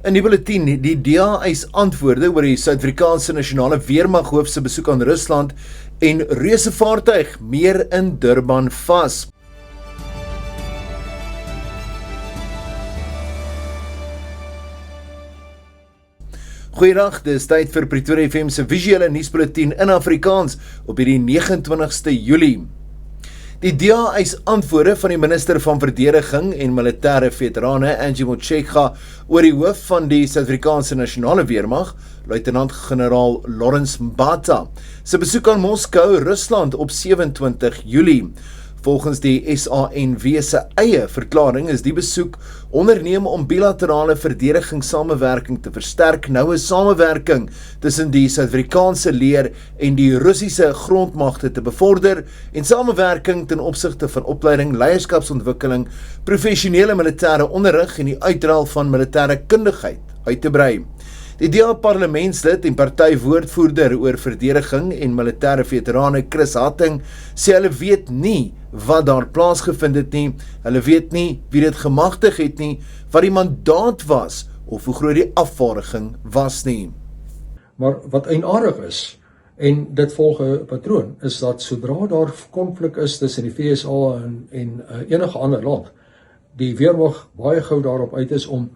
In die bulletin, die DA eis antwoorde oor die Suid-Afrikaanse nasionale weermaghoof se besoek aan Rusland en reuse vaartuig meer in Durban vas. Goeiedag, dis tyd vir Pretoria FM se visuele nuusbulletin in Afrikaans op hierdie 29ste Julie. Die DA eis antwoorde van die minister van Verdediging en Militêre Veterane, Angie Motshekga, oor die hoof van die Suid-Afrikaanse nasionale weermag, Luitenant-generaal Lawrence Mbata, se besoek aan Moskou, Rusland op 27 Julie. Volgens die SANW se eie verklaring is die besoek onderneem om bilaterale verdedigingssamewerking te versterk, noue samewerking tussen die Suid-Afrikaanse leer en die Russiese grondmagte te bevorder en samewerking ten opsigte van opleiding, leierskapsontwikkeling, professionele militêre onderrig en die uitruil van militêre kundigheid uit te brei. Die DA parlementslid en partywoordvoerder oor verdediging en militêre veterane Chris Hatting sê hulle weet nie wat daar plaasgevind het nie, hulle weet nie wie dit gemagtig het nie, wat die mandaat was of hoe groot die afvaardiging was nie. Maar wat eienaardig is, en dit volg 'n patroon, is dat sodra daar konflik is tussen die VSA en enige ander land, die weermag baie gou daarop uit is om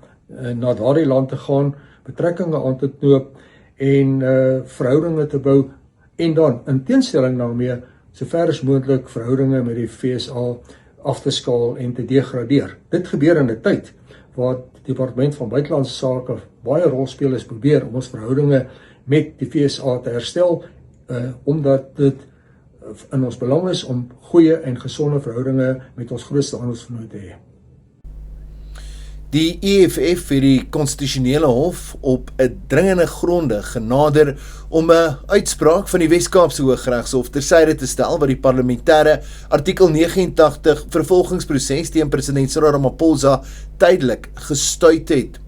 na daardie land te gaan, betrekkinge aan te knoop en verhoudinge te bou en dan in teenstelling daarmee sover as moontlik verhoudinge met die VSA af te skaal en te degradeer. Dit gebeur in 'n tyd waar die Departement van Buitelandse Sake baie rolspelers probeer om ons verhoudinge met die VSA te herstel, omdat dit in ons belang is om goeie en gesonde verhoudinge met ons grootste handelsvennoot te hê. Die EFF het die konstitusionele hof op 'n dringende gronde genader om 'n uitspraak van die Wes-Kaapse Hooggeregshof tersyde te stel wat die parlementêre artikel 89 vervolgingsproses teen president Cyril Ramaphosa tydelik gestuit het.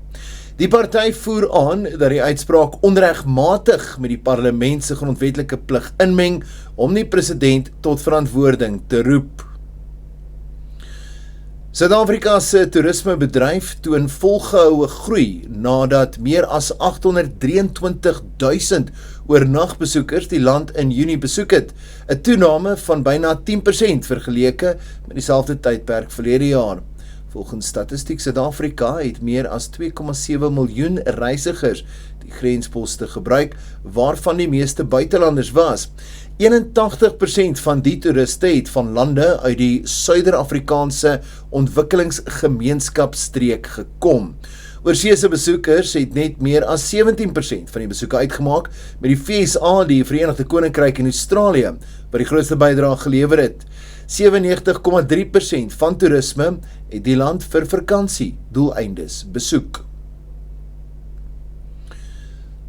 Die party voer aan dat die uitspraak onregmatig met die parlement se grondwetlike plig inmeng om die president tot verantwoording te roep. Suid-Afrika se toerismebedryf toon volgehoue groei nadat meer as 823.000 oornagbesoekers die land in Junie besoek het, 'n toename van byna 10% vergeleke met dieselfde tydperk verlede jaar. Volgens Statistiek Suid-Afrika het meer as 2,7 miljoen reisigers die grensposte gebruik, waarvan die meeste buitelanders was. 81% van die toeriste het van lande uit die Suider-Afrikaanse ontwikkelingsgemeenskapstreek gekom. Oorseese besoekers het net meer as 17% van die besoeke uitgemaak, met die VSA, die Verenigde Koninkryk en Australië wat die grootste bydrae gelewer het. 97,3% van toerisme het die land vir vakansie doeleindes besoek.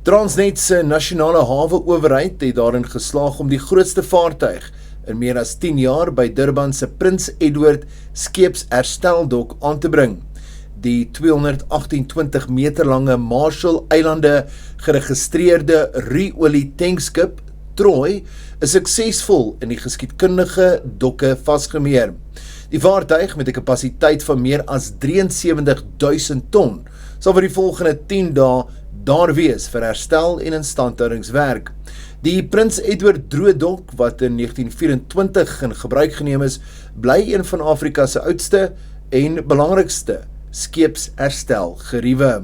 Transnet se nasionale hawe-owerheid het daarin geslaag om die grootste vaartuig in meer as 10 jaar by Durban se Prins Edward Skeepshersteldok aan te bring. Die 228 meter lange Marshall-eilande geregistreerde ruolie tankskip Troy is suksesvol in die geskiedkundige dokke vasgemeer. Die vaartuig met 'n kapasiteit van meer as 73.000 ton sal vir die volgende 10 dae daar wees vir herstel en instandhoudingswerk. Die Prins Edward Droëdok, wat in 1924 in gebruik geneem is, bly een van Afrika se oudste en belangrikste skeepsherstelgeriewe.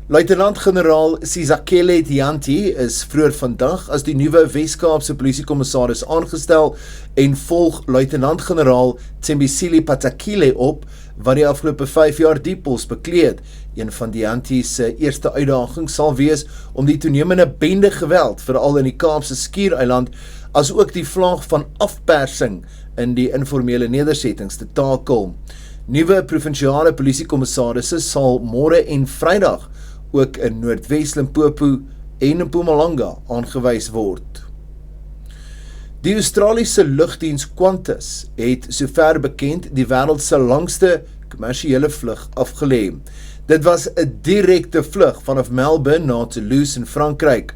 Luitenant-generaal Sizakele Dianti is vroeër vandag as die nuwe Wes-Kaapse polisiekommissaris aangestel en volg luitenant-generaal Thembisile Patakile op, wat die afgelope 5 jaar die pos bekleed. Een van Dianti se eerste uitdagings sal wees om die toenemende bende geweld, veral in die Kaapse Skiereiland, as ook die vlaag van afpersing in die informele nedersettings te takel. Nuwe provinsiale polisiekommissarisse sal môre en Vrydag ook in Noordwes Limpopo en Mpumalanga aangewys word. Die Australiese lugdiens Qantas het sover bekend die wêreld se langste kommersiële vlug afgelê. Dit was 'n direkte vlug vanaf Melbourne na Toulouse in Frankryk.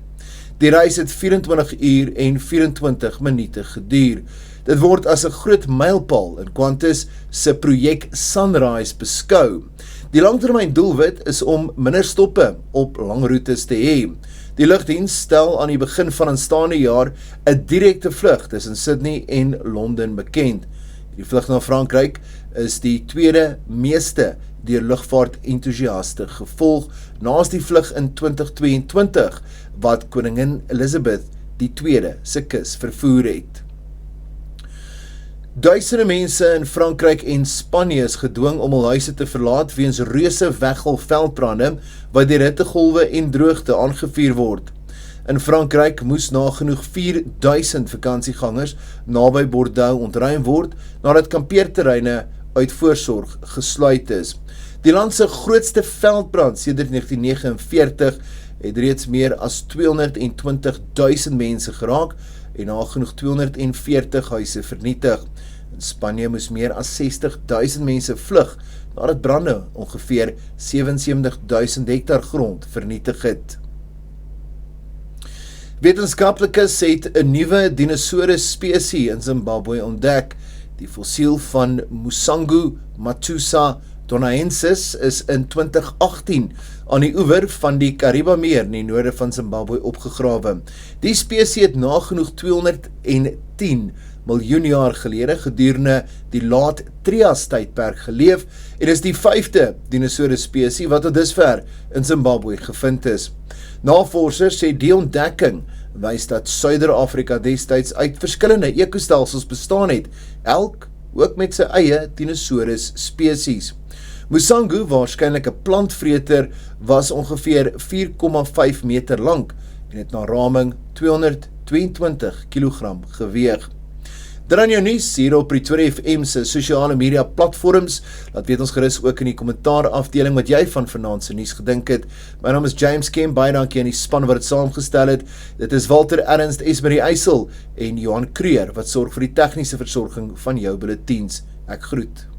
Die reis het 24 uur en 24 minute geduur. Dit word as 'n groot mylpaal in Qantas se projek Sunrise beskou. Die langtermyn doelwit is om minder stoppe op langroetes te hê. Die lugdiens stel aan die begin van aanstaande jaar 'n direkte vlug tussen Sydney en Londen bekend. Die vlug na Frankryk is die tweede meeste deur lugvaart-entoesiaste gevolg, naas die vlug in 2022 wat koningin Elizabeth II se kus vervoer het. Duisende mense in Frankryk en Spanje is gedwing om hul huise te verlaat weens reuse weggolfveldbrande wat deur hittegolwe en droogte aangevuur word. In Frankryk moes nagenoeg 4000 vakansiegangers naby Bordeaux ontruim word nadat kampeerterreine uit voorsorg gesluit is. Die land se grootste veldbrand sedert 1949 het reeds meer as 220.000 mense geraak en nagenoeg 240 huise vernietig. In Spanje moes meer as 60.000 mense vlug nadat brande ongeveer 77.000 hektar grond vernietig het. Wetenskaplikes het 'n nuwe dinosaurus spesies in Zimbabwe ontdek. Die fossiel van Musangu Matusa donaensis is in 2018 aan die oewer van die Karibameer in die noorde van Zimbabwe opgegrawe. Die spesies het nagenoeg 210 miljoen jaar gelede gedurende die laat Trias tydperk geleef en is die 5de dinosaurus spesies wat tot dusver in Zimbabwe gevind is. Navorsers sê die ontdekking wys dat Suider-Afrika destyds uit verskillende ekostelsels bestaan het, elk ook met sy eie dinosaurus spesies. Musangu, waarskynlik 'n plantvreter, was ongeveer 4,5 meter lank en het na raming 222 kg geweeg. Dan jou nuus hier op Pretoria FM se sosiale media platforms. Laat weet ons gerus ook in die kommentaar afdeling wat jy van vanaand se nuus gedink het. My naam is James Kemp, baie dankie aan die span wat dit saamgestel het. Dit is Walter Ernst, Esmerie Eysel en Johan Creer wat sorg vir die tegniese versorging van jou bulletins. Ek groet.